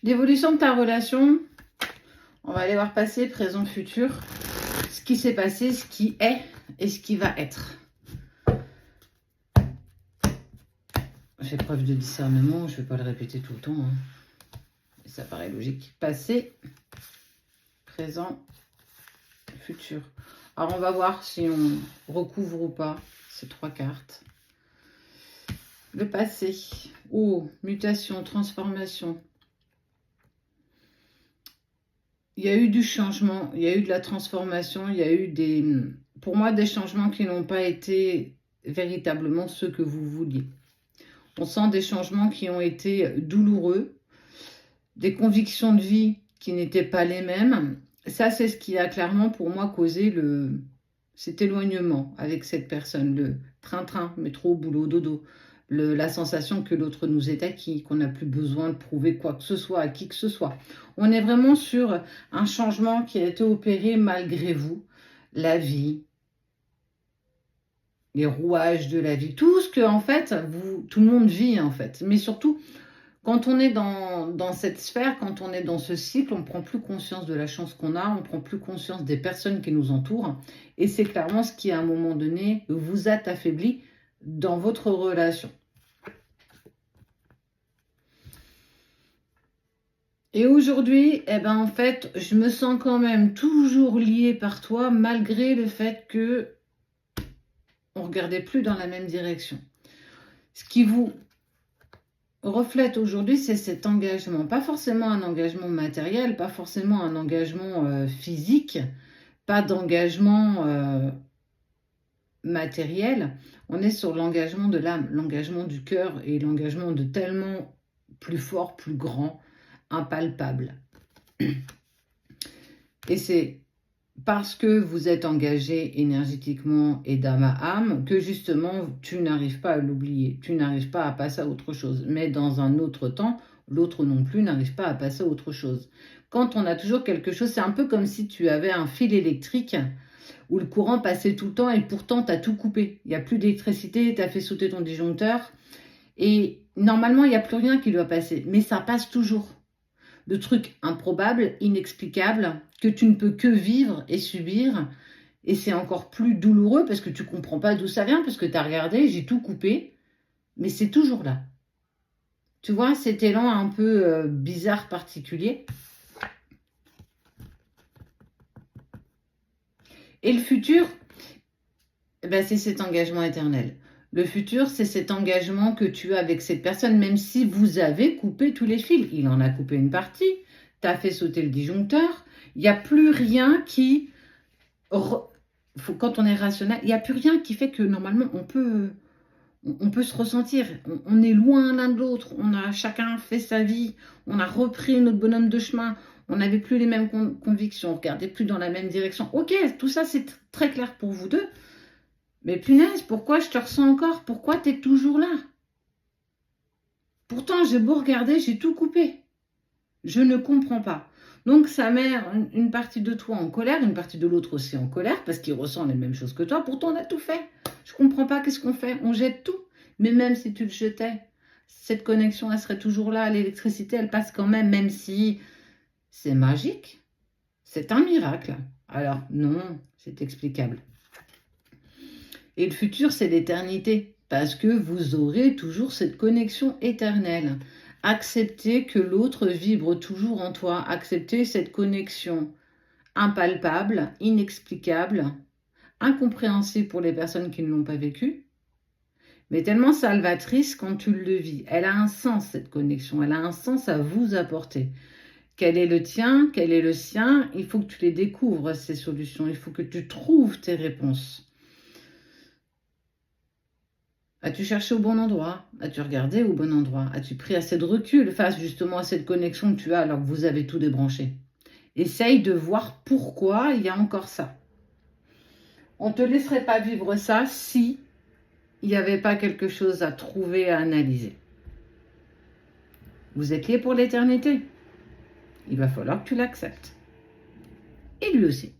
L'évolution de ta relation, on va aller voir passé, présent, futur. Ce qui s'est passé, ce qui est et ce qui va être. J'ai preuve de discernement, je ne vais pas le répéter tout le temps. Hein. Ça paraît logique. Passé, présent, futur. Alors, on va voir si on recouvre ou pas ces 3 cartes. Le passé. Oh, mutation, transformation. Il y a eu du changement, il y a eu de la transformation, il y a eu pour moi, des changements qui n'ont pas été véritablement ceux que vous vouliez. On sent des changements qui ont été douloureux, des convictions de vie qui n'étaient pas les mêmes. Ça, c'est ce qui a clairement pour moi causé cet éloignement avec cette personne, le train-train, métro, boulot, dodo. La sensation que l'autre nous est acquis, qu'on n'a plus besoin de prouver quoi que ce soit à qui que ce soit. On est vraiment sur un changement qui a été opéré malgré vous, la vie, les rouages de la vie, tout ce que en fait tout le monde vit en fait. Mais surtout, quand on est dans cette sphère, quand on est dans ce cycle, on ne prend plus conscience de la chance qu'on a, on ne prend plus conscience des personnes qui nous entourent. Et c'est clairement ce qui, à un moment donné, vous a affaibli dans votre relation. Et aujourd'hui, eh ben, en fait, je me sens quand même toujours liée par toi, malgré le fait que on ne regardait plus dans la même direction. Ce qui vous reflète aujourd'hui, c'est cet engagement. Pas forcément un engagement matériel, pas forcément un engagement physique, pas d'engagement matériel. On est sur l'engagement de l'âme, l'engagement du cœur et l'engagement de tellement plus fort, plus grand, impalpable. Et c'est parce que vous êtes engagé énergétiquement et d'âme à âme que justement tu n'arrives pas à l'oublier, tu n'arrives pas à passer à autre chose. Mais dans un autre temps, l'autre non plus n'arrive pas à passer à autre chose. Quand on a toujours quelque chose, c'est un peu comme si tu avais un fil électrique où le courant passait tout le temps et pourtant tu as tout coupé. Il n'y a plus d'électricité, tu as fait sauter ton disjoncteur et normalement il n'y a plus rien qui doit passer, mais ça passe toujours. De trucs improbables, inexplicables, que tu ne peux que vivre et subir. Et c'est encore plus douloureux parce que tu ne comprends pas d'où ça vient, parce que tu as regardé, j'ai tout coupé, mais c'est toujours là. Tu vois, cet élan un peu bizarre, particulier. Et le futur, ben, c'est cet engagement éternel. Le futur, c'est cet engagement que tu as avec cette personne, même si vous avez coupé tous les fils. Il en a coupé une partie, tu as fait sauter le disjoncteur, il n'y a plus rien qui... Quand on est rationnel, il n'y a plus rien qui fait que normalement on peut se ressentir. On est loin l'un de l'autre, on a chacun fait sa vie, on a repris notre bonhomme de chemin, on n'avait plus les mêmes convictions, on ne regardait plus dans la même direction. Ok, tout ça c'est très clair pour vous deux. Mais punaise, pourquoi je te ressens encore? Pourquoi tu es toujours là? Pourtant, j'ai beau regarder, j'ai tout coupé. Je ne comprends pas. Donc, ça met une partie de toi en colère, une partie de l'autre aussi en colère, parce qu'il ressent les mêmes choses que toi. Pourtant, on a tout fait. Je ne comprends pas qu'est-ce qu'on fait. On jette tout. Mais même si tu le jetais, cette connexion, elle serait toujours là. L'électricité, elle passe quand même si c'est magique. C'est un miracle. Alors, non, c'est explicable. Et le futur, c'est l'éternité, parce que vous aurez toujours cette connexion éternelle. Acceptez que l'autre vibre toujours en toi. Acceptez cette connexion impalpable, inexplicable, incompréhensible pour les personnes qui ne l'ont pas vécue, mais tellement salvatrice quand tu le vis. Elle a un sens, cette connexion. Elle a un sens à vous apporter. Quel est le tien? Quel est le sien? Il faut que tu les découvres, ces solutions. Il faut que tu trouves tes réponses. As-tu cherché au bon endroit? As-tu regardé au bon endroit? As-tu pris assez de recul face justement à cette connexion que tu as alors que vous avez tout débranché? Essaye de voir pourquoi il y a encore ça. On ne te laisserait pas vivre ça si il n'y avait pas quelque chose à trouver, à analyser. Vous êtes liés pour l'éternité. Il va falloir que tu l'acceptes. Et lui aussi.